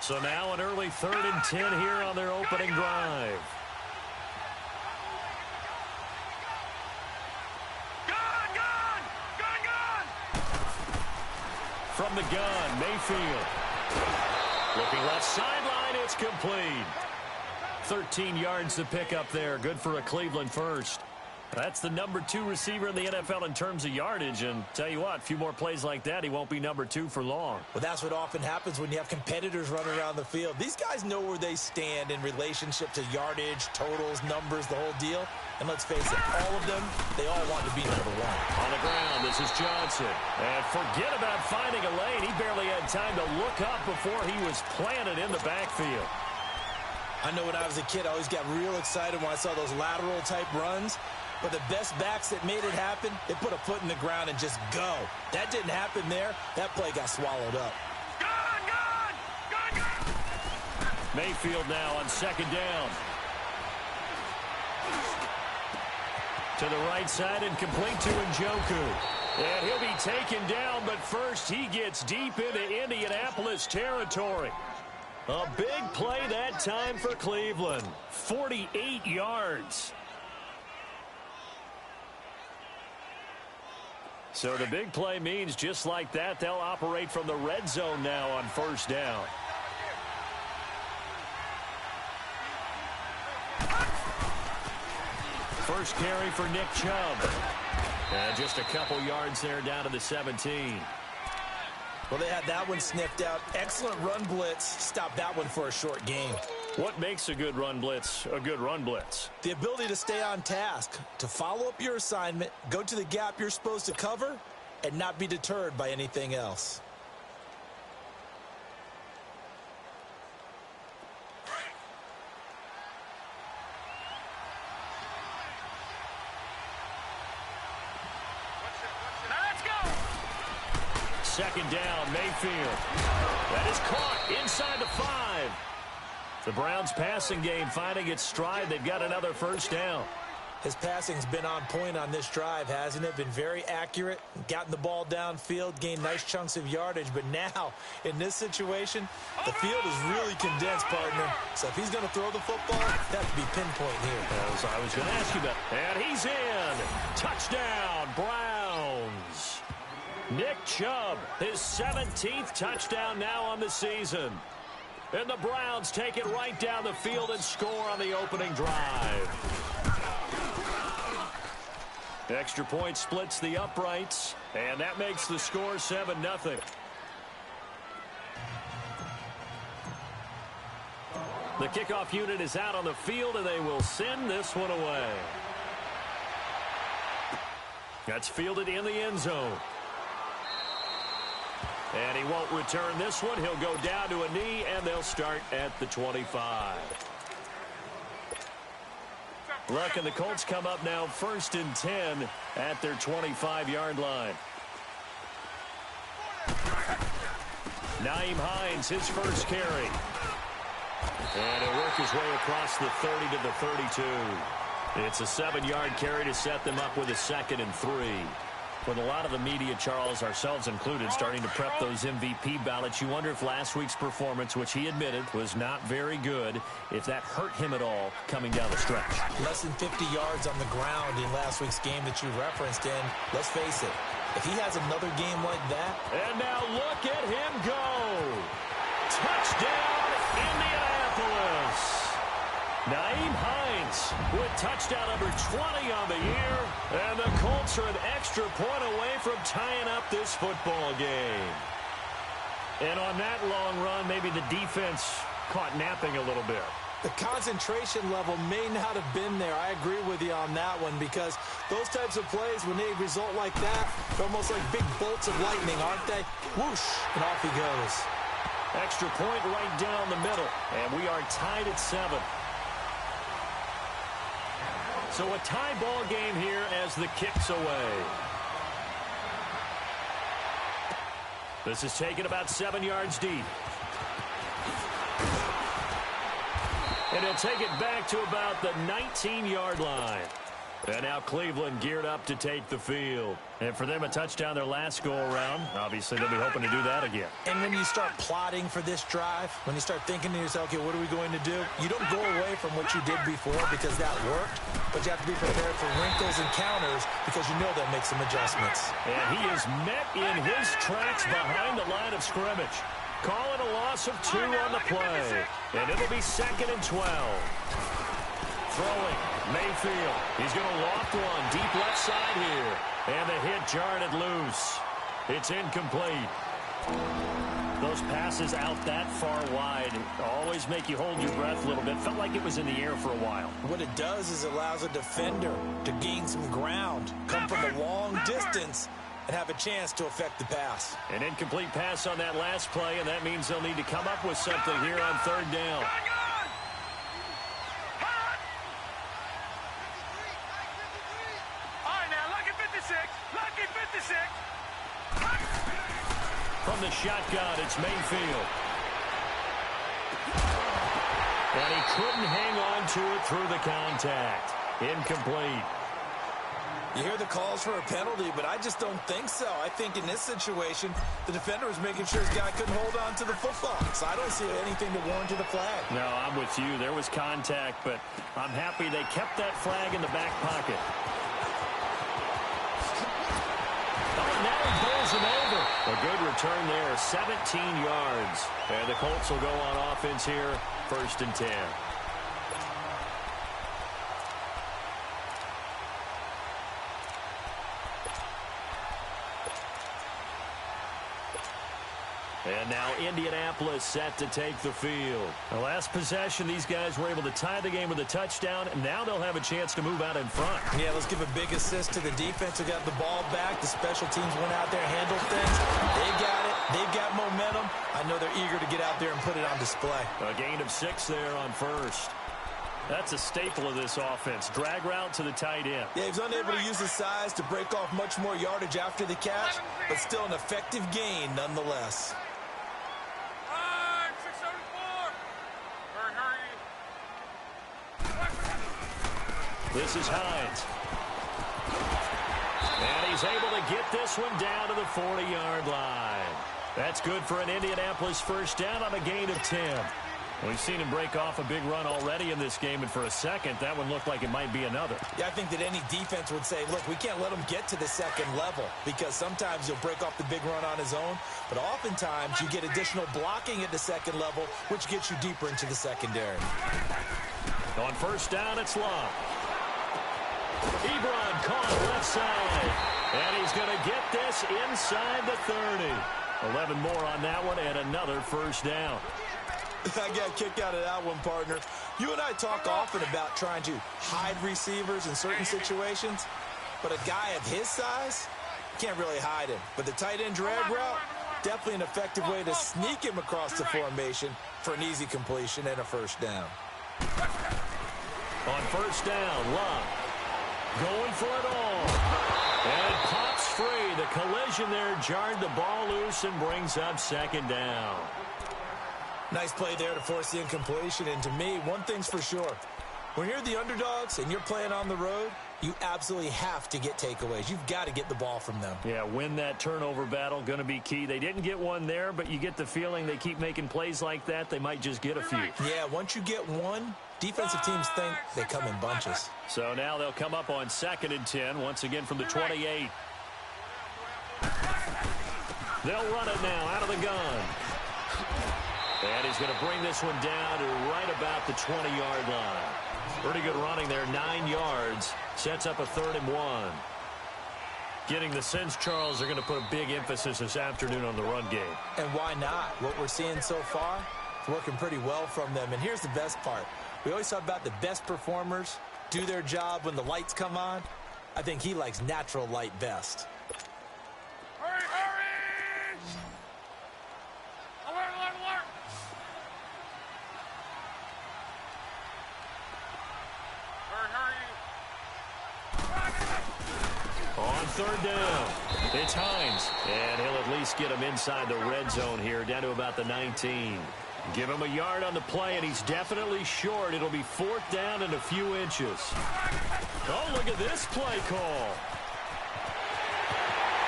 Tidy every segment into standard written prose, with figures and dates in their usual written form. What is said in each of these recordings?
So now an early 3rd and 10 here on their opening drive. From the gun, Mayfield. Looking left sideline, it's complete. 13 yards to pick up there. Good for a Cleveland first. That's the number 2 receiver in the NFL in terms of yardage. And tell you what, a few more plays like that, he won't be number 2 for long. Well, that's what often happens when you have competitors running around the field. These guys know where they stand in relationship to yardage, totals, numbers, the whole deal. And let's face it, all of them, they all want to be number 1. On the ground, this is Johnson. And forget about finding a lane. He barely had time to look up before he was planted in the backfield. I know when I was a kid, I always got real excited when I saw those lateral-type runs. But the best backs that made it happen, they put a foot in the ground and just go. That didn't happen there. That play got swallowed up. Mayfield now on 2nd down. To the right side and complete to Njoku. And he'll be taken down, but first he gets deep into Indianapolis territory. A big play that time for Cleveland. 48 yards. So the big play means just like that, they'll operate from the red zone now on 1st down. First carry for Nick Chubb. And just a couple yards there down to the 17. Well, they had that one sniffed out. Excellent run blitz. Stopped that one for a short game. What makes a good run blitz a good run blitz? The ability to stay on task, to follow up your assignment, go to the gap you're supposed to cover, and not be deterred by anything else. Second down, Mayfield. That is caught inside the 5. The Browns' passing game finding its stride. They've got another 1st down. His passing's been on point on this drive, hasn't it? Been very accurate, gotten the ball downfield, gained nice chunks of yardage. But now, in this situation, the field is really condensed, partner. So if he's going to throw the football, that would be pinpoint here. As I was going to ask you about. And he's in. Touchdown, Browns. Nick Chubb, his 17th touchdown now on the season. And the Browns take it right down the field and score on the opening drive. Extra point splits the uprights, and that makes the score 7-0. The kickoff unit is out on the field, and they will send this one away. That's fielded in the end zone. And he won't return this one. He'll go down to a knee, and they'll start at the 25. Look, and the Colts come up now 1st and 10 at their 25-yard line. Nyheim Hines, his first carry. And he'll work his way across the 30 to the 32. It's a 7-yard carry to set them up with a 2nd and 3. With a lot of the media, Charles, ourselves included, starting to prep those MVP ballots, you wonder if last week's performance, which he admitted was not very good, if that hurt him at all coming down the stretch. Less than 50 yards on the ground in last week's game that you referenced, and let's face it, if he has another game like that. And now look at him go. Touchdown, Indianapolis. Nyheim Hines with touchdown number 20 on the year. And the Colts are an extra point away from tying up this football game. And on that long run, maybe the defense caught napping a little bit. The concentration level may not have been there. I agree with you on that one, because those types of plays, when they result like that, they're almost like big bolts of lightning, aren't they? Whoosh, and off he goes. Extra point right down the middle, and we are tied at 7. So a tie ball game here as the kick's away. This is taken about 7 yards deep. And he'll take it back to about the 19-yard line. And now Cleveland geared up to take the field. And for them, a touchdown their last go-around. Obviously, they'll be hoping to do that again. And when you start plotting for this drive, when you start thinking to yourself, okay, what are we going to do? You don't go away from what you did before because that worked, but you have to be prepared for wrinkles and counters because you know they'll make some adjustments. And he is met in his tracks behind the line of scrimmage. Calling a loss of 2 on the play. And it'll be 2nd and 12. Throwing, Mayfield. He's going to loft one deep left side here. And the hit jarred it loose. It's incomplete. Those passes out that far wide always make you hold your breath a little bit. Felt like it was in the air for a while. What it does is it allows a defender to gain some ground, come from a long distance, and have a chance to affect the pass. An incomplete pass on that last play, and that means they'll need to come up with something here on 3rd down. From the shotgun, it's Mayfield. And he couldn't hang on to it through the contact. Incomplete. You hear the calls for a penalty, but I just don't think so. I think in this situation, the defender was making sure his guy couldn't hold on to the football. So I don't see anything to warrant to the flag. No, I'm with you. There was contact, but I'm happy they kept that flag in the back pocket. Oh, now he pulls him over. A good return there, 17 yards. And the Colts will go on offense here, 1st and 10. And now Indianapolis set to take the field. The last possession, these guys were able to tie the game with a touchdown, and now they'll have a chance to move out in front. Yeah, let's give a big assist to the defense who got the ball back. The special teams went out there, handled things. They got it. They've got momentum. I know they're eager to get out there and put it on display. A gain of 6 there on 1st. That's a staple of this offense. Drag route to the tight end. Yeah, he's unable to use his size to break off much more yardage after the catch, but still an effective gain nonetheless. This is Hines. And he's able to get this one down to the 40-yard line. That's good for an Indianapolis 1st down on a gain of 10. We've seen him break off a big run already in this game, and for a second, that one looked like it might be another. Yeah, I think that any defense would say, look, we can't let him get to the 2nd level because sometimes he'll break off the big run on his own, but oftentimes you get additional blocking at the 2nd level, which gets you deeper into the secondary. On 1st down, it's Love. Ebron caught left side, and he's going to get this inside the 30. 11 more on that one, and another 1st down. I got a kick out of that one, partner. You and I talk often about trying to hide receivers in certain situations, but a guy of his size can't really hide him. But the tight end drag route, definitely an effective way to sneak him across the formation for an easy completion and a 1st down. On 1st down, Love going for it all. And it pops free. The collision there jarred the ball loose and brings up 2nd down. Nice play there to force the incompletion. And to me, one thing's for sure. When you're the underdogs and you're playing on the road, you absolutely have to get takeaways. You've got to get the ball from them. Yeah, win that turnover battle, going to be key. They didn't get one there, but you get the feeling they keep making plays like that, they might just get a few. Yeah, once you get one, defensive teams think they come in bunches. So now they'll come up on 2nd and 10, once again from the 28. They'll run it now out of the gun. And he's going to bring this one down to right about the 20-yard line. Pretty good running there, 9 yards. Sets up a 3rd and 1. Getting the sense, Charles, they're going to put a big emphasis this afternoon on the run game. And why not? What we're seeing so far is working pretty well from them. And here's the best part. We always talk about the best performers do their job when the lights come on. I think he likes natural light best. Hurry, hurry! Alert, alert, alert! On 3rd down, it's Hines. And he'll at least get him inside the red zone here, down to about the 19. Give him a yard on the play, and he's definitely short. It'll be 4th down and a few inches. Oh, look at this play call.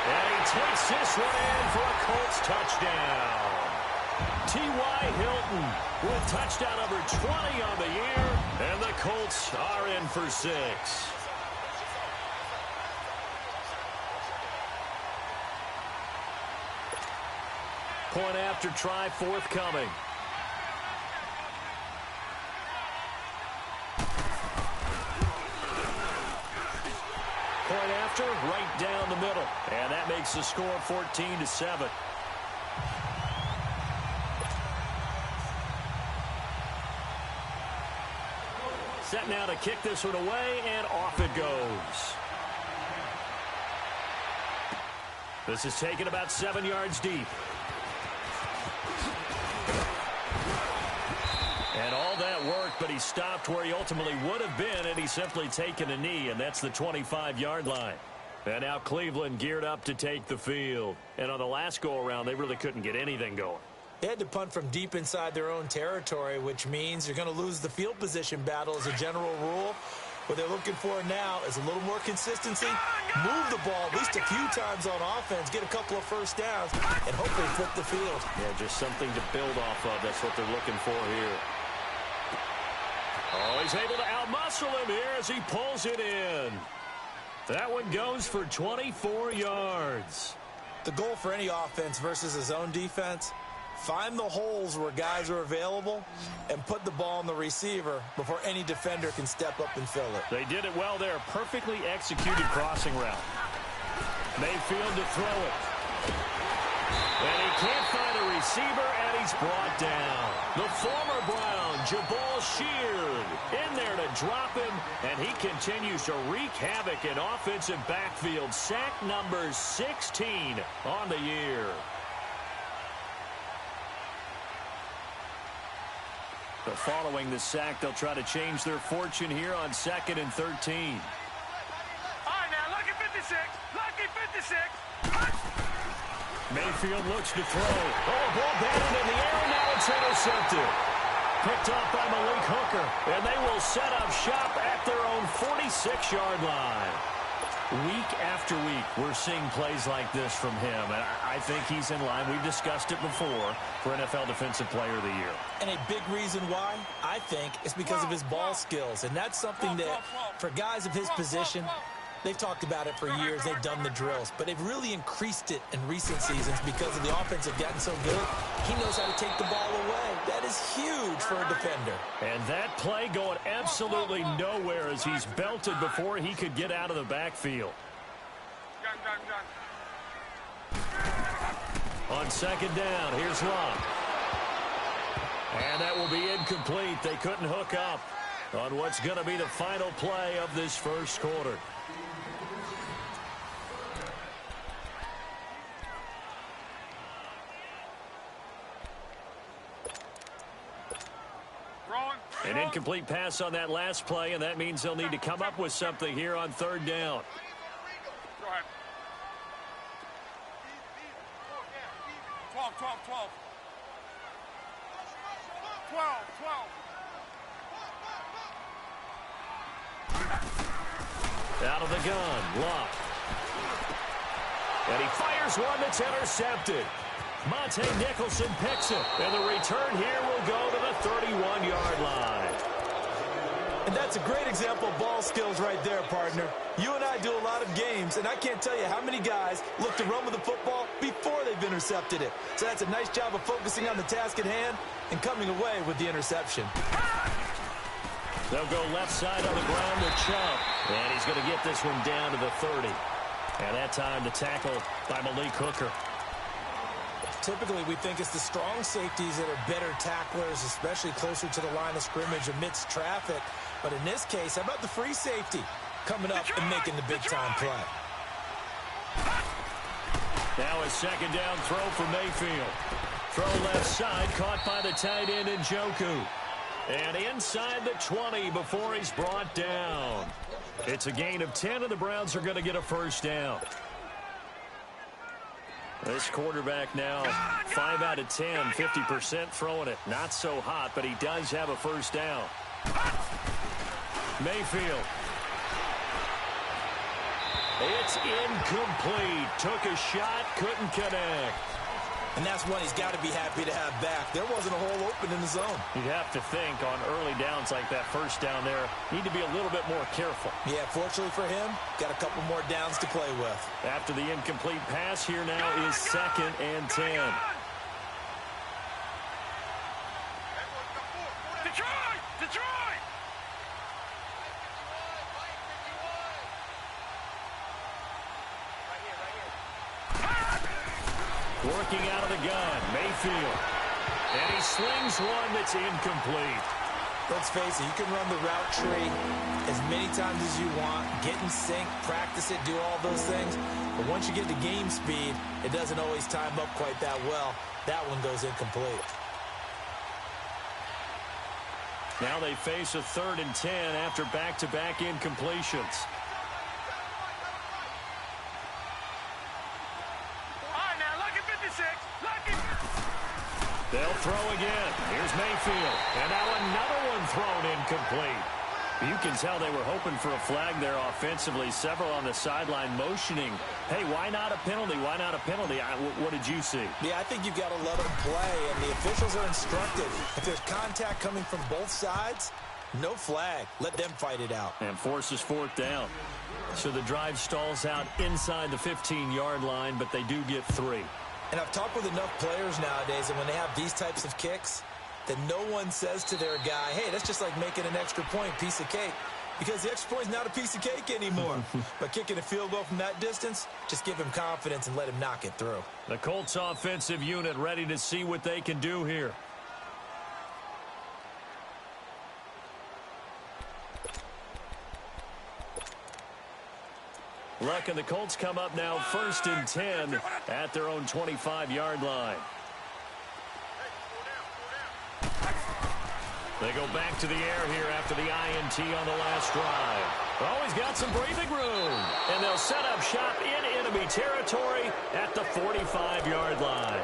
And he takes this one in for a Colts touchdown. T.Y. Hilton with touchdown number 20 on the year, and the Colts are in for 6. Point after try forthcoming. Point after, right down the middle. And that makes the score 14-7. Set now to kick this one away, and off it goes. This is taken about 7 yards deep. And all that worked, but he stopped where he ultimately would have been, and he's simply taken a knee, and that's the 25-yard line. And now Cleveland geared up to take the field. And on the last go-around, they really couldn't get anything going. They had to punt from deep inside their own territory, which means you're going to lose the field position battle as a general rule. What they're looking for now is a little more consistency, move the ball at least a few times on offense, get a couple of first downs, and hopefully flip the field. Yeah, just something to build off of. That's what they're looking for here. Oh, he's able to outmuscle him here as he pulls it in. That one goes for 24 yards. The goal for any offense versus his own defense, find the holes where guys are available and put the ball on the receiver before any defender can step up and fill it. They did it well there. Perfectly executed crossing route. Mayfield to throw it. And he can't find a receiver, and he's brought down. The former Brown, Jabal Sheard, in there to drop him, and he continues to wreak havoc in offensive backfield. Sack number 16 on the year. But following the sack, they'll try to change their fortune here on 2nd and 13. All right, now, lucky 56. Lucky 56. Mayfield looks to throw. Oh, ball batted in the air, and now it's intercepted. Picked up by Malik Hooker, and they will set up shop at their own 46-yard line. Week after week, we're seeing plays like this from him, and I think he's in line. We've discussed it before for NFL Defensive Player of the Year. And a big reason why, I think, is because of his ball skills. And that's something that, for guys of his position, they've talked about it for years. They've done the drills. But they've really increased it in recent seasons because of the offense have gotten so good. He knows how to take the ball away. That is huge for a defender. And that play going absolutely nowhere as he's belted before he could get out of the backfield. On 2nd down, here's Locke. And that will be incomplete. They couldn't hook up on what's going to be the final play of this first quarter. An incomplete pass on that last play, and that means they'll need to come up with something here on 3rd down. Go ahead. 12, 12, 12. 12, 12. Out of the gun, Locke. And he fires one that's intercepted. Monte Nicholson picks it, and the return here will go to the 31-yard line. And that's a great example of ball skills right there, partner. You and I do a lot of games, and I can't tell you how many guys look to run with the football before they've intercepted it. So that's a nice job of focusing on the task at hand and coming away with the interception. They'll go left side on the ground with Chubb, and he's going to get this one down to the 30. And that time the tackle by Malik Hooker. Typically, we think it's the strong safeties that are better tacklers, especially closer to the line of scrimmage amidst traffic. But in this case, how about the free safety coming up and making the big-time play? Now a 2nd down throw for Mayfield. Throw left side, caught by the tight end Njoku. And inside the 20 before he's brought down. It's a gain of 10, and the Browns are going to get a first down. This quarterback now 5 out of 10, 50% throwing it. Not so hot, but he does have a first down. Mayfield. It's incomplete. Took a shot, couldn't connect. And that's one he's got to be happy to have back. There wasn't a hole open in the zone. You'd have to think on early downs like that first down there, need to be a little bit more careful. Yeah, fortunately for him, got a couple more downs to play with. After the incomplete pass, here now is 2nd and 10. Detroit! Detroit! Working out of the gun, Mayfield. And he slings one that's incomplete. Let's face it, you can run the route tree as many times as you want, get in sync, practice it, do all those things. But once you get to game speed, it doesn't always time up quite that well. That one goes incomplete. Now they face a 3rd and 10 after back-to-back incompletions. They'll throw again. Here's Mayfield. And now another one thrown incomplete. You can tell they were hoping for a flag there offensively. Several on the sideline motioning. Hey, why not a penalty? Why not a penalty? What did you see? Yeah, I think you've got to let them play, and the officials are instructed. If there's contact coming from both sides, no flag. Let them fight it out. And forces 4th down. So the drive stalls out inside the 15-yard line, but they do get 3. And I've talked with enough players nowadays, and when they have these types of kicks, that no one says to their guy, hey, that's just like making an extra point, piece of cake. Because the extra point's not a piece of cake anymore. But kicking a field goal from that distance, just give him confidence and let him knock it through. The Colts offensive unit ready to see what they can do here. Luck and the Colts come up now 1st and 10 at their own 25-yard line. They go back to the air here after the INT on the last drive. Always got some breathing room. And they'll set up shop in enemy territory at the 45-yard line.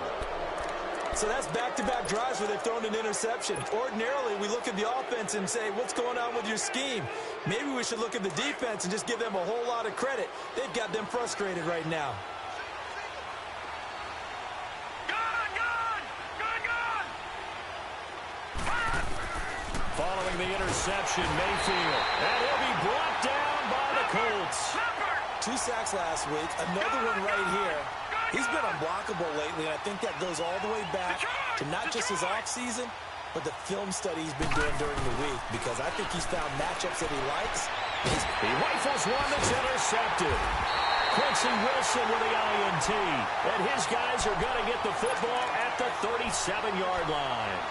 So that's back-to-back drives where they've thrown an interception. Ordinarily, we look at the offense and say, what's going on with your scheme? Maybe we should look at the defense and just give them a whole lot of credit. They've got them frustrated right now. Following the interception, Mayfield. And he'll be brought down by the Colts. 2 sacks last week, another one right here. He's been unblockable lately, and I think that goes all the way back to not just his offseason, but the film study he's been doing during the week, because I think he's found matchups that he likes. He rifles one that's intercepted. Quincy Wilson with the INT. And his guys are going to get the football at the 37-yard line.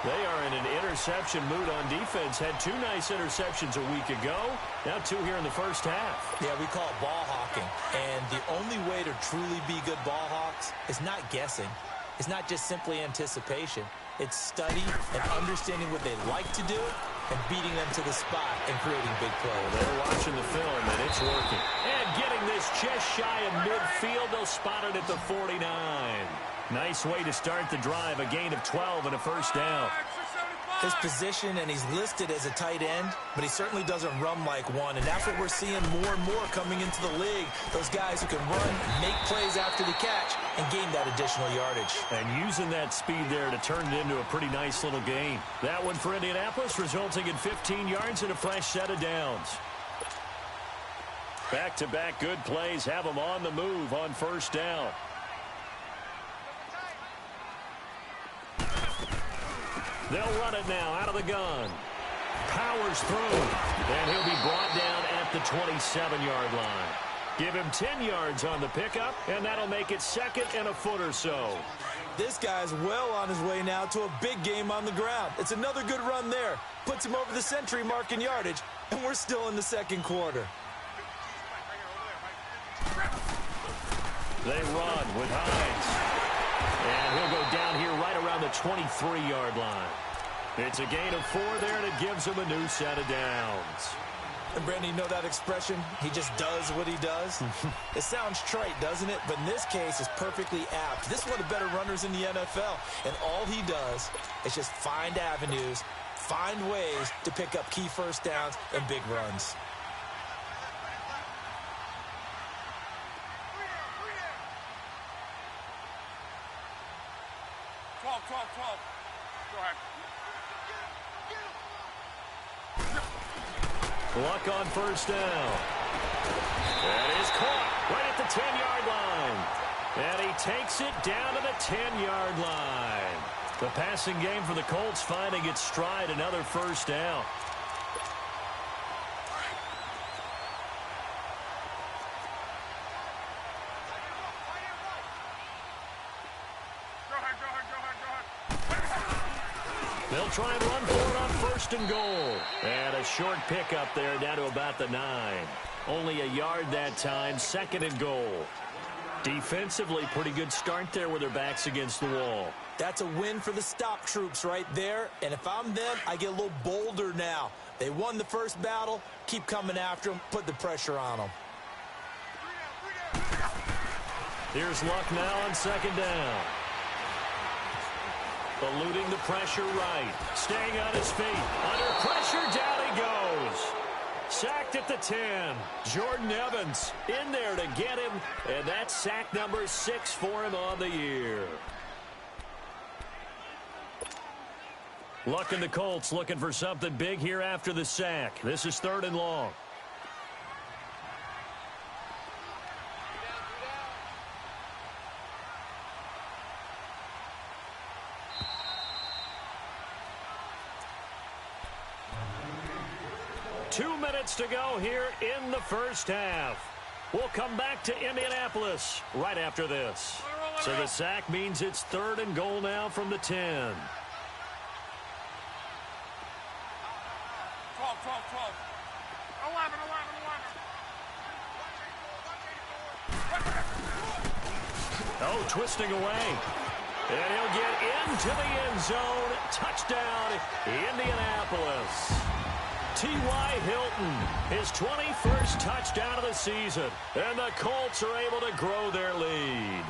They are in an interception mood on defense. Had 2 nice interceptions a week ago. Now 2 here in the first half. Yeah, we call it ball hawking. And the only way to truly be good ball hawks is not guessing. It's not just simply anticipation. It's study and understanding what they like to do and beating them to the spot and creating big plays. They're watching the film, and it's working. And getting this just shy of midfield. They'll spot it at the 49. Nice way to start the drive. A gain of 12 and a first down. His position, and he's listed as a tight end, but he certainly doesn't run like one, and that's what we're seeing more and more coming into the league. Those guys who can run, make plays after the catch, and gain that additional yardage. And using that speed there to turn it into a pretty nice little gain. That one for Indianapolis, resulting in 15 yards and a fresh set of downs. Back-to-back good plays have them on the move on first down. They'll run it now out of the gun. Powers through. And he'll be brought down at the 27-yard line. Give him 10 yards on the pickup, and that'll make it 2nd and a foot or so. This guy's well on his way now to a big game on the ground. It's another good run there. Puts him over the century mark in yardage, and we're still in the 2nd quarter. They run with Hines. And he'll go down here right around the 23-yard line. It's a gain of 4 there, and it gives him a new set of downs. And, Brandon, you know that expression? He just does what he does? It sounds trite, doesn't it? But in this case, it's perfectly apt. This is one of the better runners in the NFL. And all he does is just find avenues, find ways to pick up key first downs and big runs. Luck on first down. That is caught right at the 10-yard line. And he takes it down to the 10-yard line. The passing game for the Colts finding its stride, another first down. They'll try and run for it on first and goal. And a short pickup there down to about the 9. Only a yard that time, second and goal. Defensively, pretty good start there with their backs against the wall. That's a win for the stop troops right there. And if I'm them, I get a little bolder now. They won the first battle. Keep coming after them. Put the pressure on them. Here's Luck now on second down. Eluding the pressure right. Staying on his feet. Under pressure, down he goes. Sacked at the 10. Jordan Evans in there to get him. And that's sack number 6 for him on the year. Luck and the Colts looking for something big here after the sack. This is 3rd and long. Two minutes to go here in the first half. We'll come back to Indianapolis right after this. So the sack means it's 3rd and goal now from the 10. 12. Oh, twisting away. And he'll get into the end zone. Touchdown, Indianapolis. T.Y. Hilton, his 21st touchdown of the season. And the Colts are able to grow their lead.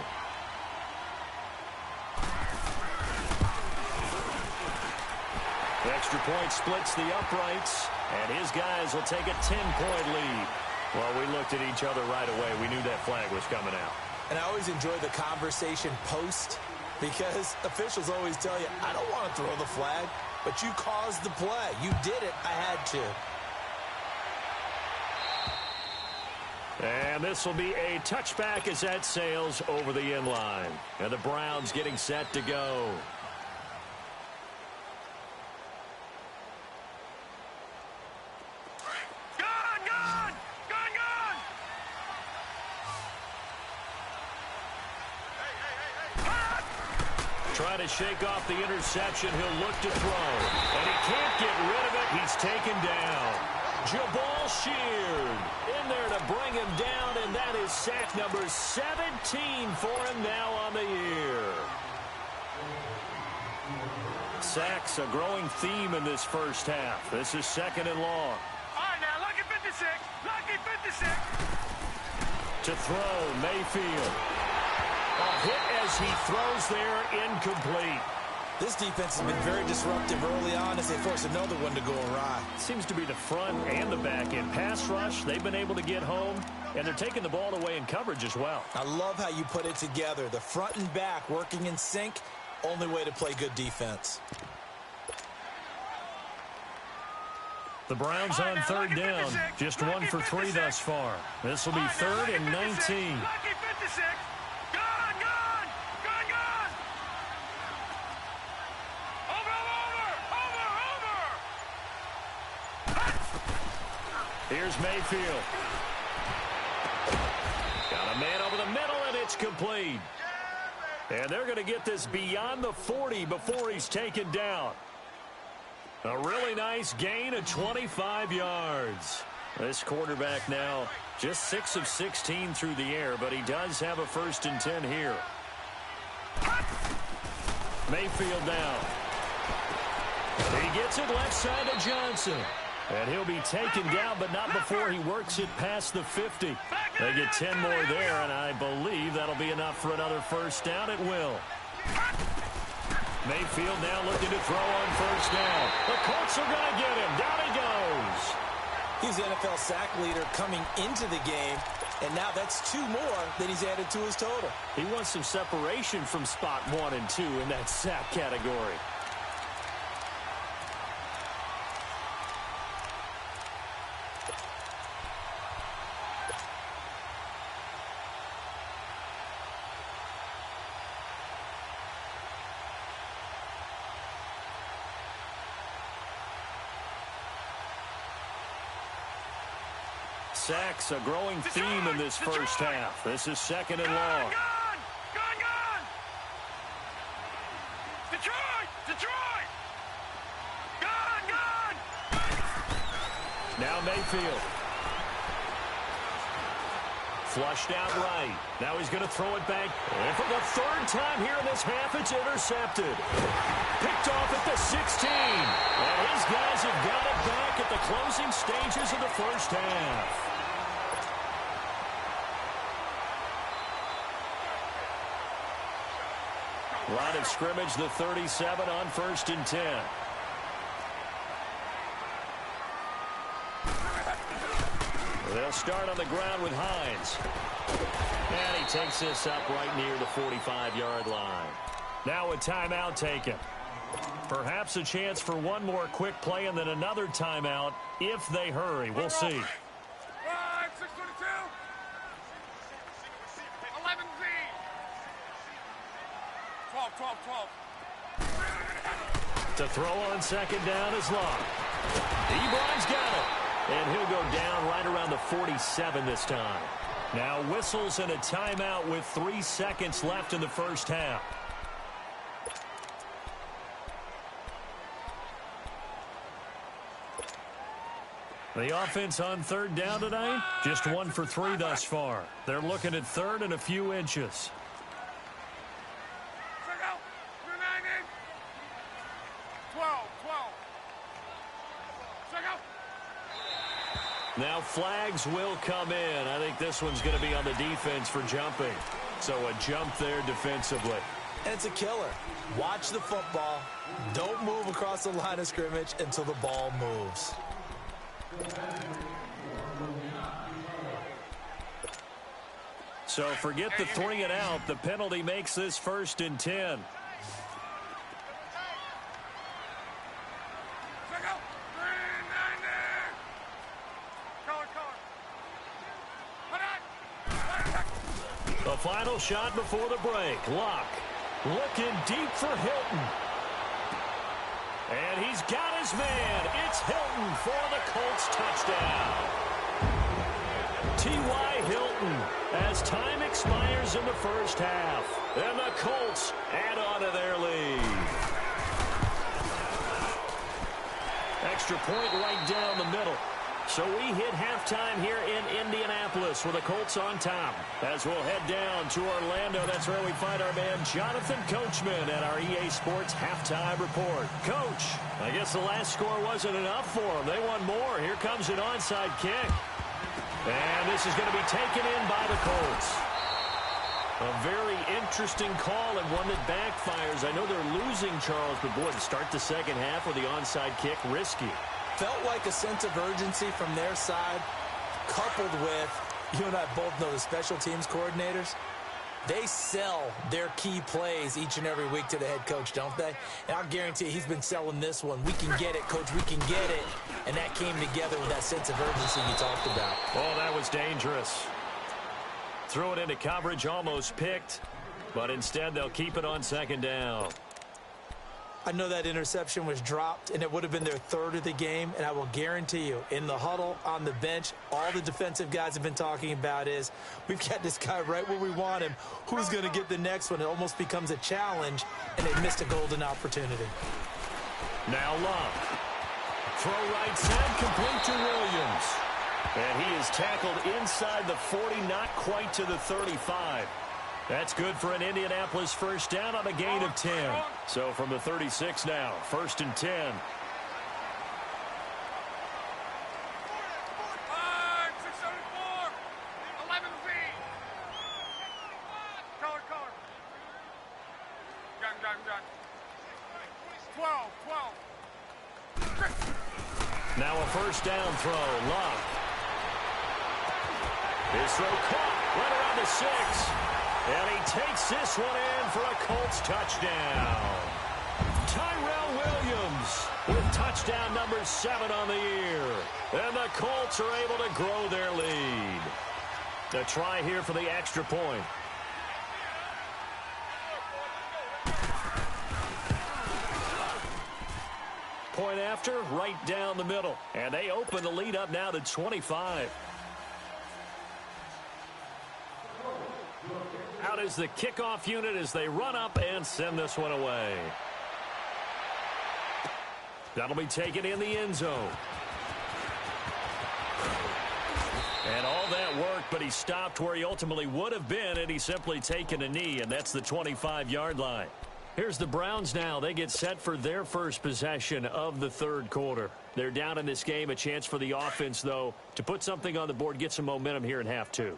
Extra point splits the uprights, and his guys will take a 10-point lead. Well, we looked at each other right away. We knew that flag was coming out. And I always enjoy the conversation post because officials always tell you, I don't want to throw the flag, but you caused the play. You did it. I had to. And this will be a touchback as that sails over the end line. And the Browns getting set to go. Trying to shake off the interception. He'll look to throw. And he can't get rid of it. He's taken down. Jabal Sheard in there to bring him down, and that is sack number 17 for him now on the year. Sacks a growing theme in this first half. This is 2nd and long. All right, now, lucky 56. Lucky 56. To throw, Mayfield. A hit as he throws there, incomplete. This defense has been very disruptive early on as they force another one to go awry. Seems to be the front and the back end. Pass rush, they've been able to get home, and they're taking the ball away in coverage as well. I love how you put it together. The front and back working in sync, only way to play good defense. The Browns on 3rd down, just 1 for 3 thus far. This will be 3rd and 19. Lucky 56. Here's Mayfield. Got a man over the middle, and it's complete. And they're going to get this beyond the 40 before he's taken down. A really nice gain of 25 yards. This quarterback now just 6 of 16 through the air, but he does have a 1st and 10 here. Mayfield down. He gets it left side to Johnson. And he'll be taken down, but not before he works it past the 50. They get 10 more there, and I believe that'll be enough for another first down. It will. Mayfield now looking to throw on first down. The Colts are going to get him. Down he goes. He's the NFL sack leader coming into the game, and now that's 2 more that he's added to his total. He wants some separation from spot 1 and 2 in that sack category. Sacks, a growing theme in this first half. This is second and long. Gone! Detroit! Gone! Now Mayfield. Flushed out right. Now he's going to throw it back. And for the 3rd time here in this half, it's intercepted. Picked off at the 16. And his guys have got it back at the closing stages of the first half. Line of scrimmage, the 37 on 1st and 10. They'll start on the ground with Hines. And he takes this up right near the 45-yard line. Now a timeout taken. Perhaps a chance for one more quick play and then another timeout if they hurry. We'll see. 6:22. 11 Z. 12. To throw on second down is Locke. Ebron's got it. And he'll go down right around the 47 this time. Now whistles and a timeout with 3 seconds left in the first half. The offense on 3rd down tonight, just 1 for 3 thus far. They're looking at 3rd and a few inches. Check out. 290. 12. Check out. Now flags will come in. I think this one's going to be on the defense for jumping. So a jump there defensively. And it's a killer. Watch the football. Don't move across the line of scrimmage until the ball moves. So forget the 3 and out. The penalty makes this 1st and 10. Check out. 390. Color. The final shot before the break. Locke looking deep for Hilton. And he's got his man. It's Hilton for the Colts touchdown. T.Y. Hilton as time expires in the first half. And the Colts add on to their lead. Extra point right down the middle. So we hit halftime here in Indianapolis with the Colts on top. As we'll head down to Orlando, that's where we find our man Jonathan Coachman at our EA Sports Halftime Report. Coach, I guess the last score wasn't enough for them. They want more. Here comes an onside kick. And this is going to be taken in by the Colts. A very interesting call and one that backfires. I know they're losing, Charles, but boy, to start the second half with the onside kick, risky. Felt like a sense of urgency from their side, coupled with, you and I both know the special teams coordinators. They sell their key plays each and every week to the head coach, don't they? And I'll guarantee you he's been selling this one. We can get it, Coach. We can get it. And that came together with that sense of urgency you talked about. Oh, that was dangerous. Threw it into coverage, almost picked. But instead, they'll keep it on second down. I know that interception was dropped, and it would have been their 3rd of the game, and I will guarantee you, in the huddle, on the bench, all the defensive guys have been talking about is, we've got this guy right where we want him. Who's going to get the next one? It almost becomes a challenge, and they missed a golden opportunity. Now Locke. Throw right side, complete to Williams. And he is tackled inside the 40, not quite to the 35. That's good for an Indianapolis first down on a gain of 10. So from the 36 now, 1st and 10. Now a first down throw. Luck. His throw caught right around the 6. And he takes this one in for a Colts touchdown. Tyrell Williams with touchdown number 7 on the year. And the Colts are able to grow their lead. A try here for the extra point. Point after, right down the middle. And they open the lead up now to 25. Out is the kickoff unit as they run up and send this one away. That'll be taken in the end zone. And all that work, but he stopped where he ultimately would have been, and he's simply taken a knee, and that's the 25-yard line. Here's the Browns now. They get set for their first possession of the third quarter. They're down in this game. A chance for the offense, though, to put something on the board, get some momentum here in half 2.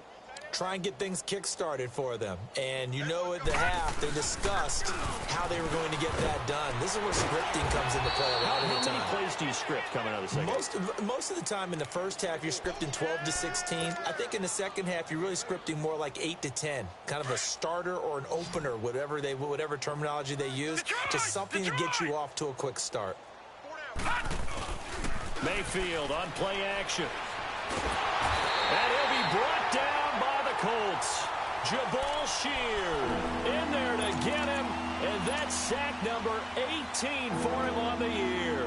Try and get things kick-started for them. And you know at the half, they discussed how they were going to get that done. This is where scripting comes into play a lot of the time. How many plays do you script coming out of the second? Most of the time in the first half, you're scripting 12 to 16. I think in the second half, you're really scripting more like 8 to 10. Kind of a starter or an opener, whatever terminology they use. Just something to get you off to a quick start. Mayfield on play action. And he'll be brought down by the Colts. Jabal Sheard in there to get him, and that's sack number 18 for him on the year.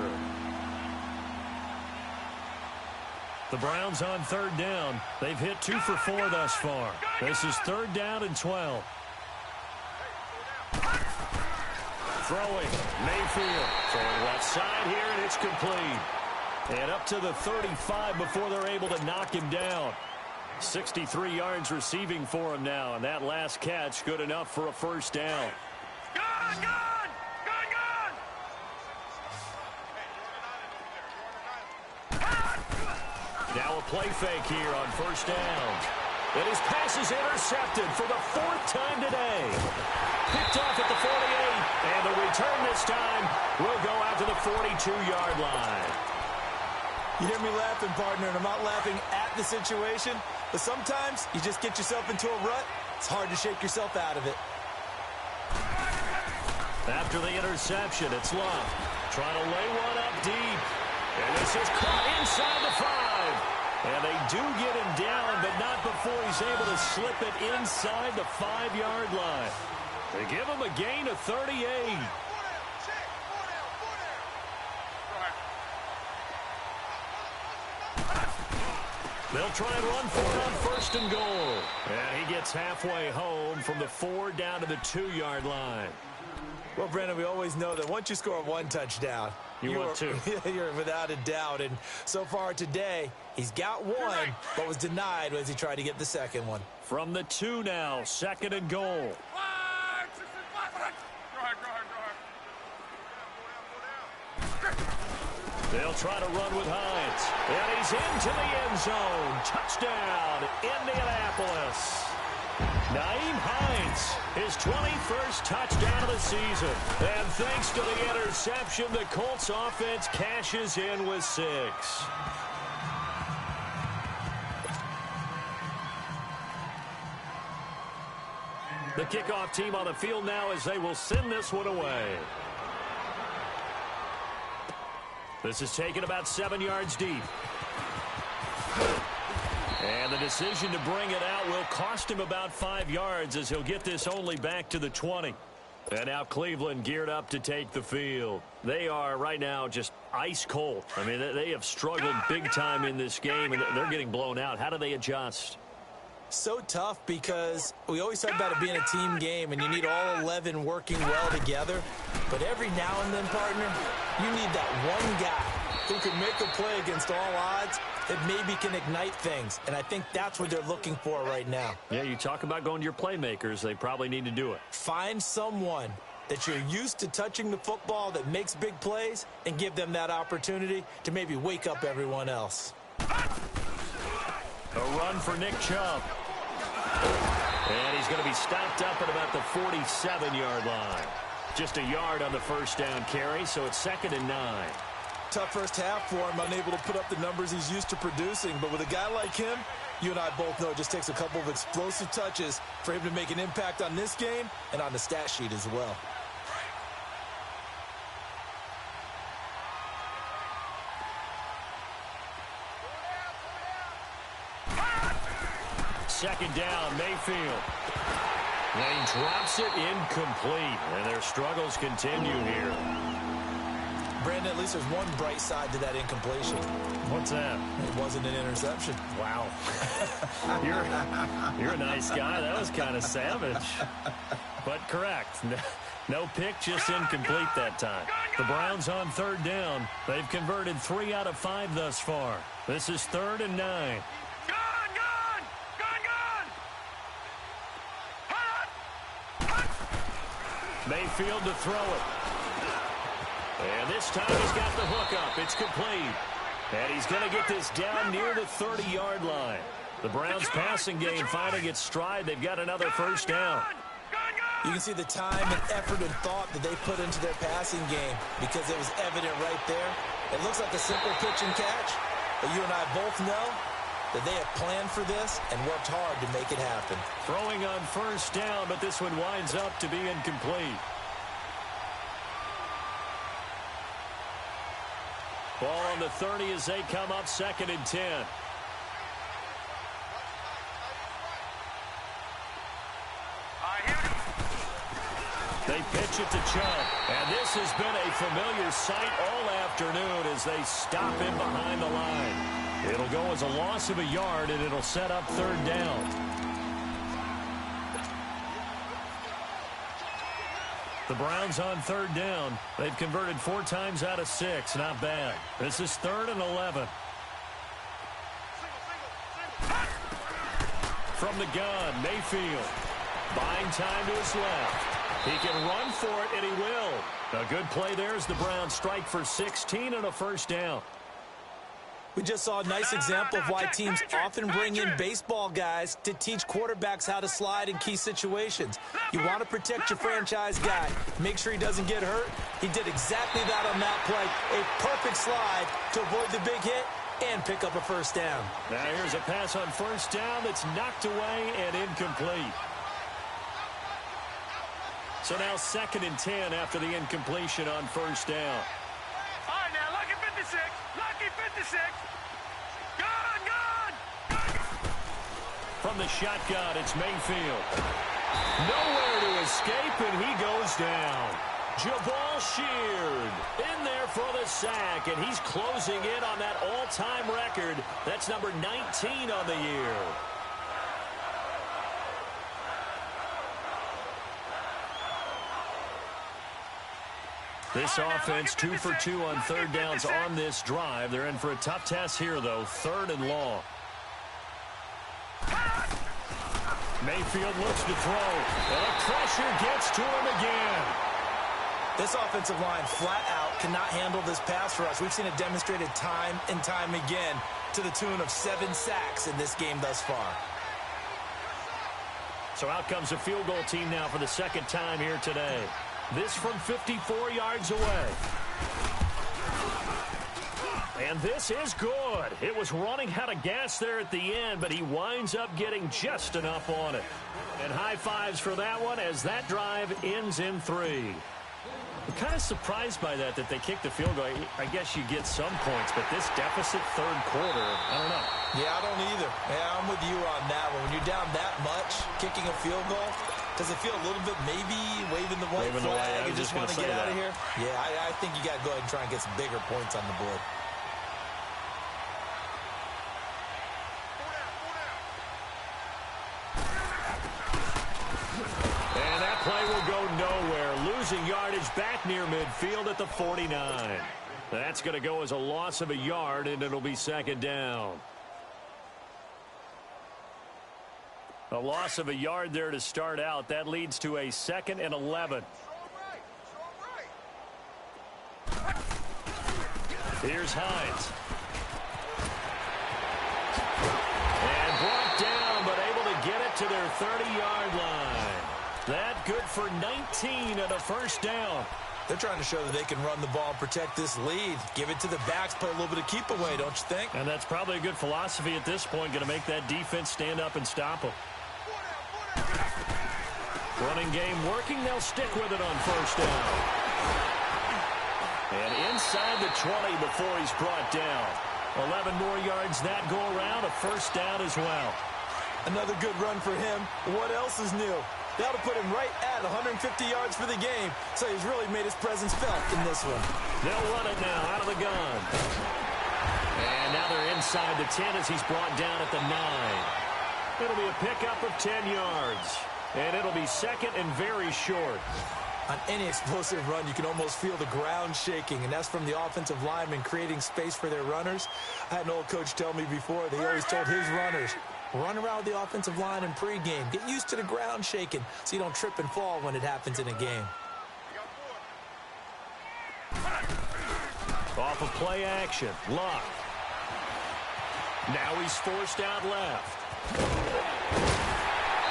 The Browns on third down. They've hit 2 for 4 thus far. This is 3rd down and 12. Throwing, Mayfield. Throwing left side here, and it's complete. And up to the 35 before they're able to knock him down. 63 yards receiving for him now, and that last catch good enough for a first down. Gone! Now a play fake here on first down. And his pass is intercepted for the 4th time today. Picked off at the 48, and the return this time will go out to the 42-yard line. You hear me laughing, partner, and I'm not laughing at the situation, but sometimes you just get yourself into a rut. It's hard to shake yourself out of it. After the interception, it's Luck. Trying to lay one up deep. And this is caught inside the 5. And they do get him down, but not before he's able to slip it inside the 5-yard line. They give him a gain of 38. They'll try and run for it on 1st and goal. And he gets halfway home from the 4 down to the 2-yard line. Well, Brandon, we always know that once you score 1 touchdown, you want 2. You're without a doubt. And so far today, he's got 1, but was denied as he tried to get the second one. From the 2 now, 2nd and goal. They'll try to run with Hines. And he's into the end zone. Touchdown, Indianapolis. Nyheim Hines, his 21st touchdown of the season. And thanks to the interception, the Colts offense cashes in with 6. The kickoff team on the field now as they will send this one away. This is taken about 7 yards deep. And the decision to bring it out will cost him about 5 yards as he'll get this only back to the 20. And now Cleveland geared up to take the field. They are right now just ice cold. I mean, they have struggled big time in this game, and they're getting blown out. How do they adjust? So tough because we always talk about it being a team game and you need all 11 working well together. But every now and then, partner, you need that one guy who can make a play against all odds that maybe can ignite things. And I think that's what they're looking for right now. Yeah, you talk about going to your playmakers. They probably need to do it. Find someone that you're used to touching the football that makes big plays and give them that opportunity to maybe wake up everyone else. A run for Nick Chubb. And he's going to be stopped up at about the 47-yard line. just a yard on the first down carry, so it's 2nd and 9. Tough first half for him, unable to put up the numbers he's used to producing. But with a guy like him, you and I both know it just takes a couple of explosive touches for him to make an impact on this game and on the stat sheet as well. Second down, Mayfield. And he drops it incomplete, and their struggles continue here. Brandon, at least there's one bright side to that incompletion. What's that? It wasn't an interception. Wow. You're a nice guy. That was kind of savage. But correct. No pick, just incomplete that time. The Browns on 3rd down. They've converted 3 out of 5 thus far. This is 3rd and 9. Mayfield to throw it. And this time he's got the hook up. It's complete. And he's going to get this down near the 30-yard line. The Browns passing game finding its stride. They've got another first down. You can see the time and effort and thought that they put into their passing game because it was evident right there. It looks like a simple pitch and catch, but you and I both know that they have planned for this and worked hard to make it happen. Throwing on first down, but this one winds up to be incomplete. Ball on the 30 as they come up 2nd and 10. They pitch it to Chubb, and this has been a familiar sight all afternoon as they stop him behind the line. It'll go as a loss of a yard, and it'll set up 3rd down. The Browns on 3rd down. They've converted 4 times out of 6. Not bad. This is 3rd and 11. From the gun, Mayfield. Buying time to his left. He can run for it, and he will. A good play there as the Browns strike for 16 and a first down. We just saw a nice example of why teams often bring in baseball guys to teach quarterbacks how to slide in key situations. You want to protect your franchise guy. Make sure he doesn't get hurt. He did exactly that on that play. A perfect slide to avoid the big hit and pick up a first down. Now here's a pass on first down that's knocked away and incomplete. So now 2nd and 10 after the incompletion on first down. All right, now, lucky 56. Lucky 56. From the shotgun, it's Mayfield. Nowhere to escape, and he goes down. Jabal Sheard in there for the sack, and he's closing in on that all-time record. That's number 19 on the year. This offense 2 for 2 on 3rd downs on this drive. They're in for a tough test here, though. 3rd and long. Mayfield looks to throw. And the pressure gets to him again. This offensive line flat out cannot handle this pass for us. We've seen it demonstrated time and time again to the tune of 7 sacks in this game thus far. So out comes a field goal team now for the 2nd time here today. This from 54 yards away. And this is good. It was running out of gas there at the end, but he winds up getting just enough on it. And high fives for that one as that drive ends in 3. I'm kind of surprised by that they kicked the field goal. I guess you get some points, but this deficit 3rd quarter, I don't know. Yeah, I don't either. Yeah, I'm with you on that one. When you're down that much, kicking a field goal, does it feel a little bit maybe waving the white flag and just want to get out of here? Yeah, I think you got to go ahead and try and get some bigger points on the board. And that play will go nowhere. Losing yardage back near midfield at the 49. That's going to go as a loss of a yard, and it'll be 2nd down. A loss of a yard there to start out. That leads to a 2nd and 11. Here's Hines. And brought down, but able to get it to their 30-yard line. That good for 19 and a first down. They're trying to show that they can run the ball and protect this lead. Give it to the backs, play a little bit of keep away, don't you think? And that's probably a good philosophy at this point, going to make that defense stand up and stop them. Running game working, they'll stick with it on first down. And inside the 20 before he's brought down. 11 more yards that go around, a first down as well. Another good run for him. What else is new? That'll put him right at 150 yards for the game, so he's really made his presence felt in this one. They'll run it now out of the gun. And now they're inside the 10 as he's brought down at the 9. It'll be a pickup of 10 yards. And it'll be second and very short. On any explosive run, you can almost feel the ground shaking, and that's from the offensive linemen creating space for their runners. I had an old coach tell me before, they always told his runners, run around the offensive line in pregame. Get used to the ground shaking so you don't trip and fall when it happens in a game. Off of play action. Luck. Now he's forced out left.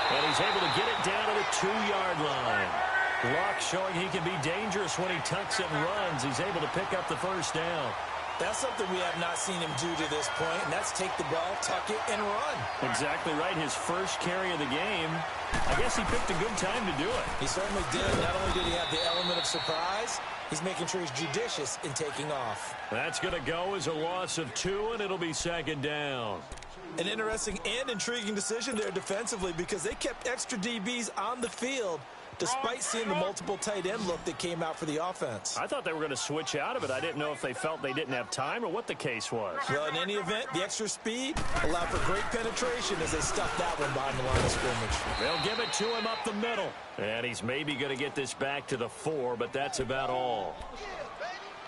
And he's able to get it down to the 2-yard line. Luck showing he can be dangerous when he tucks it and runs. He's able to pick up the first down. That's something we have not seen him do to this point, and that's take the ball, tuck it, and run. Exactly right. His first carry of the game. I guess he picked a good time to do it. He certainly did. Not only did he have the element of surprise, he's making sure he's judicious in taking off. That's going to go as a loss of 2, and it'll be second down. An interesting and intriguing decision there defensively because they kept extra DBs on the field despite seeing the multiple tight end look that came out for the offense. I thought they were going to switch out of it. I didn't know if they felt they didn't have time or what the case was. Well, in any event, the extra speed allowed for great penetration as they stuffed that one behind the line of scrimmage. They'll give it to him up the middle. And he's maybe going to get this back to the 4, but that's about all.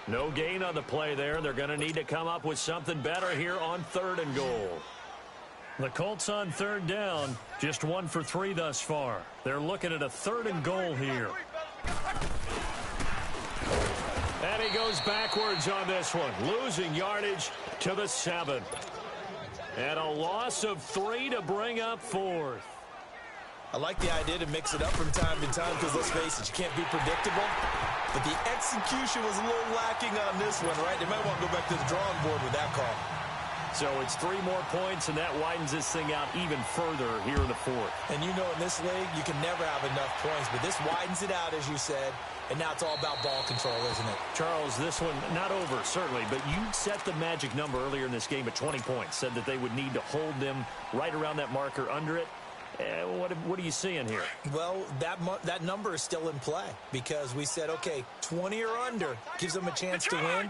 No gain on the play there. They're going to need to come up with something better here on 3rd and goal. The Colts on 3rd down, just 1 for 3 thus far. They're looking at a 3rd and goal here. And he goes backwards on this one, losing yardage to the 7. And a loss of 3 to bring up 4th. I like the idea to mix it up from time to time because, let's face it, you can't be predictable. But the execution was a little lacking on this one, right? They might want to go back to the drawing board with that call. So it's 3 more points, and that widens this thing out even further here in the 4th. And you know in this league, you can never have enough points, but this widens it out, as you said, and now it's all about ball control, isn't it? Charles, this one not over, certainly, but you set the magic number earlier in this game at 20 points, said that they would need to hold them right around that marker under it. What are you seeing here? Well, that number is still in play because we said, okay, 20 or under gives them a chance to win.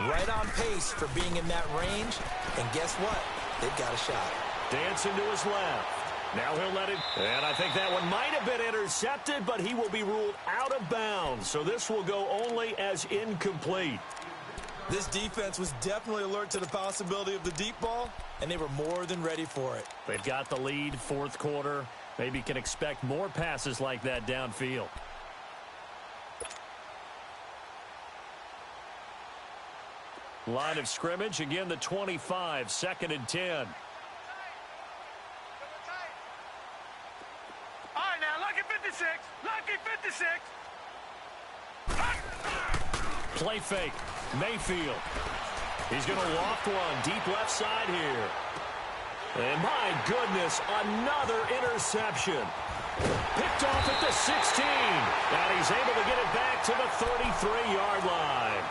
Right on pace for being in that range. And guess what? They've got a shot. Dancing to his left. Now he'll let it. And I think that one might have been intercepted, but he will be ruled out of bounds. So this will go only as incomplete. This defense was definitely alert to the possibility of the deep ball, and they were more than ready for it. They've got the lead, 4th quarter. Maybe can expect more passes like that downfield. Line of scrimmage, again the 25, 2nd and 10. All right, now, lucky 56. Lucky 56. Play fake. Mayfield. He's going to loft one deep left side here. And my goodness, another interception. Picked off at the 16. And he's able to get it back to the 33-yard line.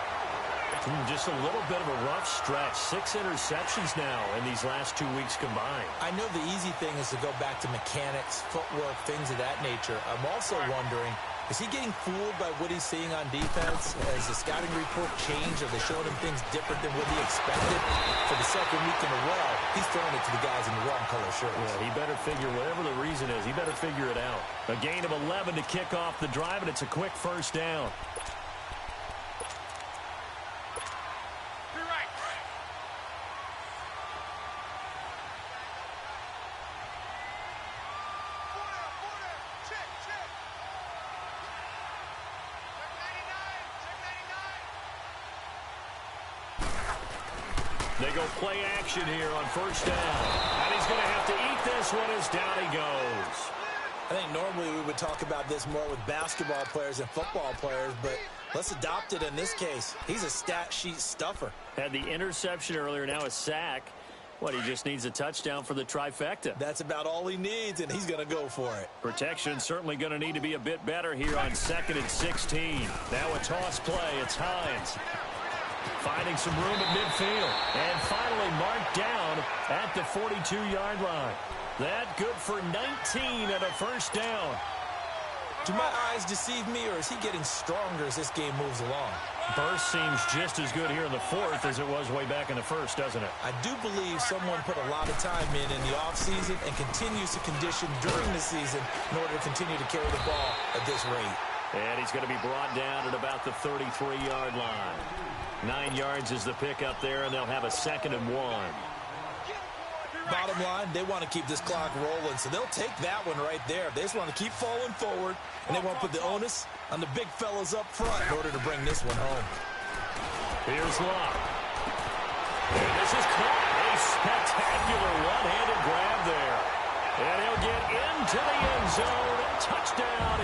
Just a little bit of a rough stretch. 6 interceptions now in these last 2 weeks combined. I know the easy thing is to go back to mechanics, footwork, things of that nature. I'm also wondering, is he getting fooled by what he's seeing on defense? Has the scouting report changed? Are they showing him things different than what he expected? For the 2nd week in a row, he's throwing it to the guys in the wrong color shirts. Yeah, he better figure, whatever the reason is, he better figure it out. A gain of 11 to kick off the drive, and it's a quick first down. They go play action here on first down. And he's going to have to eat this one as down he goes. I think normally we would talk about this more with basketball players and football players, but let's adopt it in this case. He's a stat sheet stuffer. Had the interception earlier, now a sack. What, he just needs a touchdown for the trifecta. That's about all he needs, and he's going to go for it. Protection certainly going to need to be a bit better here on 2nd and 16. Now a toss play. It's Hines. Finding some room at midfield. And finally marked down at the 42-yard line. That good for 19 and a first down. Do my eyes deceive me, or is he getting stronger as this game moves along? Burst seems just as good here in the 4th as it was way back in the 1st, doesn't it? I do believe someone put a lot of time in the offseason and continues to condition during the season in order to continue to carry the ball at this rate. And he's going to be brought down at about the 33-yard line. 9 yards is the pickup there, and they'll have a 2nd and 1. Bottom line, they want to keep this clock rolling, so they'll take that one right there. They just want to keep falling forward, and they want to put the onus on the big fellas up front in order to bring this one home. Here's Locke. And this is caught. A spectacular one-handed grab there. And he'll get into the end zone. Touchdown,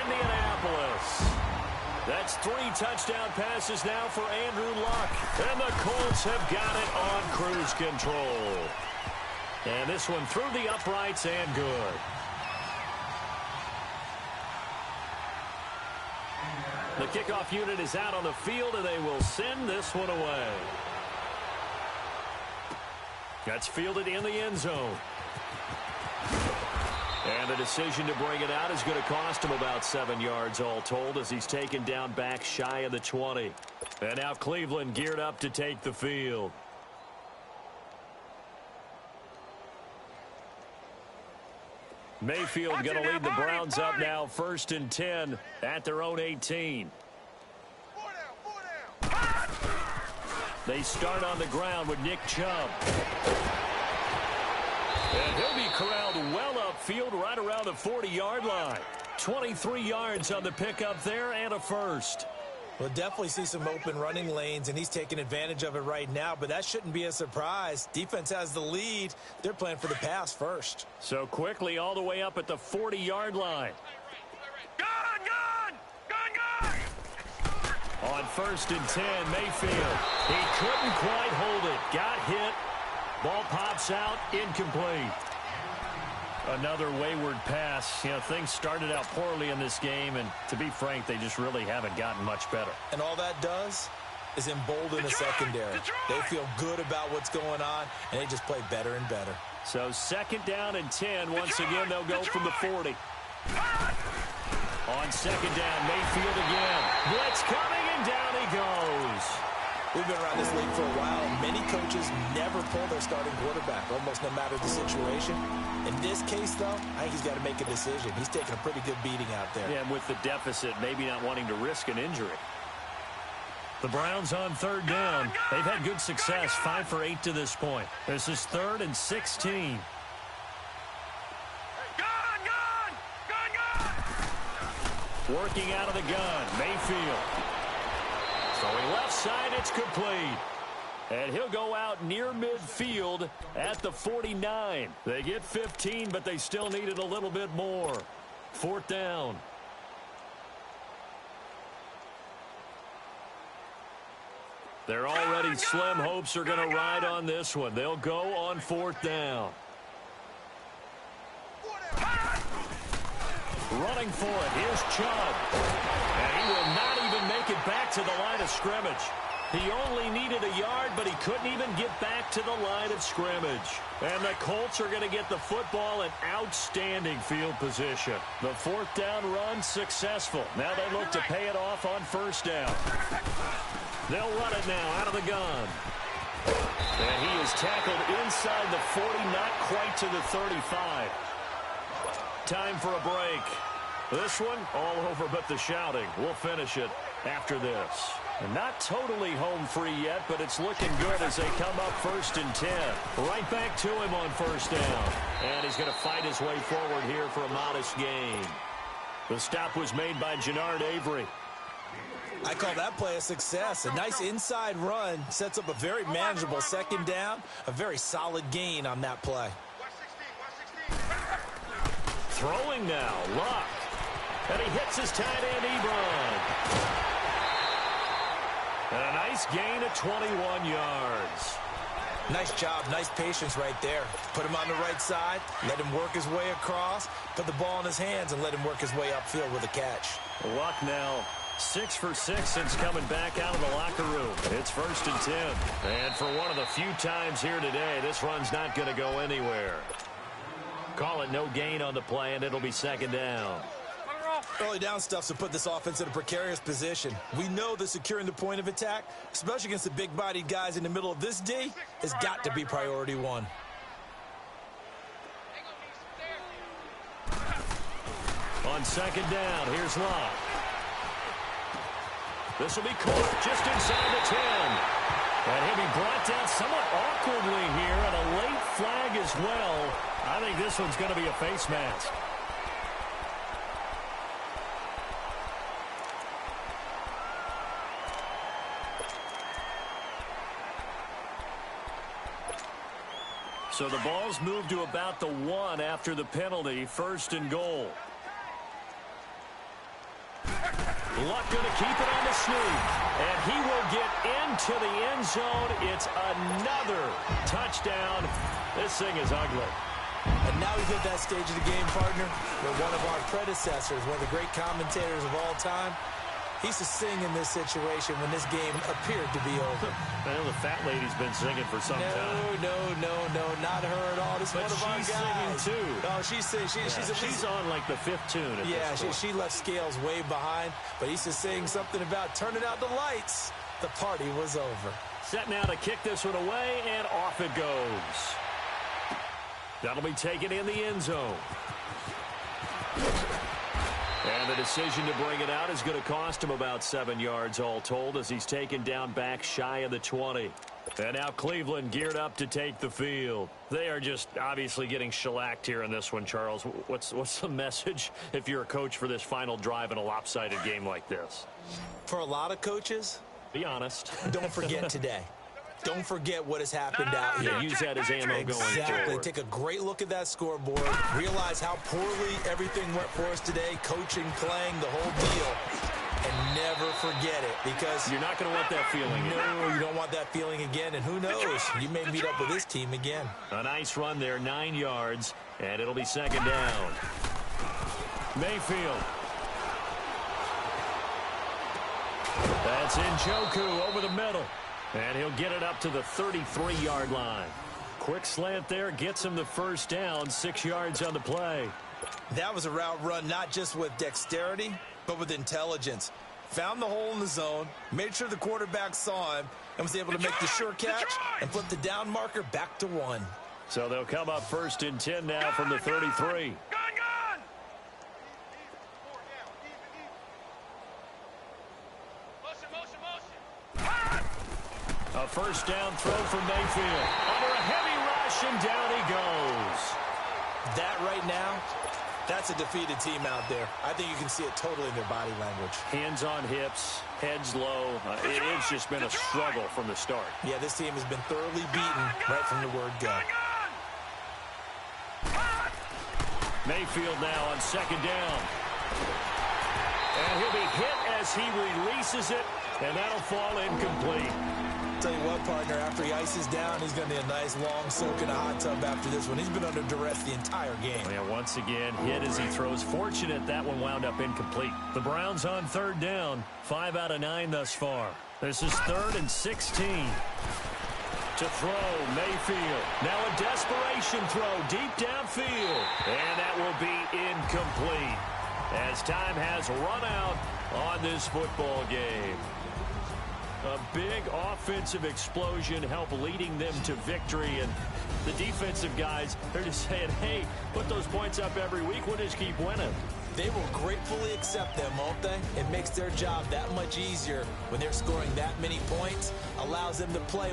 Indianapolis. That's 3 touchdown passes now for Andrew Luck. And the Colts have got it on cruise control. And this one through the uprights and good. The kickoff unit is out on the field, and they will send this one away. That's fielded in the end zone. And the decision to bring it out is going to cost him about 7 yards all told as he's taken down back shy of the 20. And now Cleveland geared up to take the field. Mayfield going to lead the Browns up now 1st and 10 at their own 18. They start on the ground with Nick Chubb. And he'll be corralled well upfield right around the 40-yard line. 23 yards on the pickup there and a first. We'll definitely see some open running lanes, and he's taking advantage of it right now, but that shouldn't be a surprise. Defense has the lead. They're playing for the pass first. So quickly all the way up at the 40-yard line. Gun! On 1st and 10, Mayfield. He couldn't quite hold it. Got hit. Ball pops out, incomplete. Another wayward pass. You know, things started out poorly in this game, and to be frank, they just really haven't gotten much better. And all that does is embolden the secondary. They feel good about what's going on, and they just play better and better. So 2nd down and 10. Once again, they'll go from the 40. On 2nd down, Mayfield again. Blitz coming, and down he goes. We've been around this league for a while, and many coaches never pull their starting quarterback, almost no matter the situation. In this case, though, I think he's got to make a decision. He's taking a pretty good beating out there. Yeah, and with the deficit, maybe not wanting to risk an injury. The Browns on 3rd down. They've had good success, 5 for 8 to this point. This is 3rd and 16. Working out of the gun, Mayfield. Throwing left side, it's complete. And he'll go out near midfield at the 49. They get 15, but they still needed a little bit more. 4th down. Their already slim hopes are going to ride on this one. They'll go on 4th down. Running for it, here's Chubb. And he will not even make it back to the line of scrimmage. He only needed a yard, but he couldn't even get back to the line of scrimmage. And the Colts are going to get the football in outstanding field position. The 4th down run successful. Now they look to pay it off on 1st down. They'll run it now out of the gun. And he is tackled inside the 40, not quite to the 35. Time for a break. This one all over but the shouting. We'll finish it after this. And not totally home free yet, but it's looking good as they come up 1st and 10. Right back to him on 1st down. And he's going to fight his way forward here for a modest gain. The stop was made by Jannard Avery. I call that play a success. A nice inside run sets up a very manageable 2nd down. A very solid gain on that play. Throwing now, Luck. And he hits his tight end, Ebron. And a nice gain of 21 yards. Nice job, nice patience right there. Put him on the right side, let him work his way across, put the ball in his hands, and let him work his way upfield with a catch. Luck now 6 for 6 since coming back out of the locker room. It's 1st and 10. And for one of the few times here today, this run's not going to go anywhere. Call it no gain on the play, and it'll be 2nd down. Early down stuff to put this offense in a precarious position. We know that securing the point of attack, especially against the big-bodied guys in the middle of this D, has got to be priority one. On 2nd down, here's Luck. This will be caught just inside the 10. And he'll be brought down somewhat awkwardly here, and a late flag as well. I think this one's going to be a face mask. So the ball's moved to about the 1 after the penalty, 1st and goal. Luck going to keep it on the sneak, and he will get into the end zone. It's another touchdown. This thing is ugly. And now we've hit that stage of the game, partner, where one of our predecessors, one of the great commentators of all time, he used to sing in this situation when this game appeared to be over. I know the fat lady's been singing for some time. No, not her at all. This is one of our guys. She's singing too. No, she's on like the 5th tune. She left Scales way behind, but he used to sing something about turning out the lights. The party was over. Set now to kick this one away, and off it goes. That'll be taken in the end zone. And the decision to bring it out is going to cost him about 7 yards all told as he's taken down back shy of the 20. And now Cleveland geared up to take the field. They are just obviously getting shellacked here in this one, Charles. What's the message if you're a coach for this final drive in a lopsided game like this? For a lot of coaches, be honest. Don't forget today. Don't forget what has happened out here. Yeah, use that as ammo going forward. Exactly. Take a great look at that scoreboard. Realize how poorly everything went for us today. Coaching, playing, the whole deal. And never forget it, because you're not going to want that feeling again. No, you don't want that feeling again. And who knows? You may meet up with this team again. A nice run there, 9 yards, and it'll be 2nd down. Mayfield. That's Njoku over the middle. And he'll get it up to the 33-yard line. Quick slant there, gets him the 1st down, 6 yards on the play. That was a route run not just with dexterity, but with intelligence. Found the hole in the zone, made sure the quarterback saw him, and was able to make the sure catch and flip the down marker back to 1. So they'll come up 1st and 10 now from the 33. A 1st down throw from Mayfield. Under a heavy rush, and down he goes. That right now, that's a defeated team out there. I think you can see it totally in their body language. Hands on hips, heads low. It's just been a struggle from the start. Yeah, this team has been thoroughly beaten right from the word go. Mayfield now on 2nd down. And he'll be hit as he releases it, and that'll fall incomplete. Tell you what, partner, after he ices down, he's going to need a nice long soak in a hot tub after this one. He's been under duress the entire game. Yeah, once again, hit as he throws. Fortunate that one wound up incomplete. The Browns on 3rd down, 5 out of 9 thus far. This is 3rd and 16. To throw, Mayfield. Now a desperation throw deep downfield. And that will be incomplete as time has run out on this football game. A big offensive explosion helped leading them to victory, and the defensive guys, they're just saying, hey, put those points up every week, we'll just keep winning. They will gratefully accept them, won't they? It makes their job that much easier when they're scoring that many points, allows them to play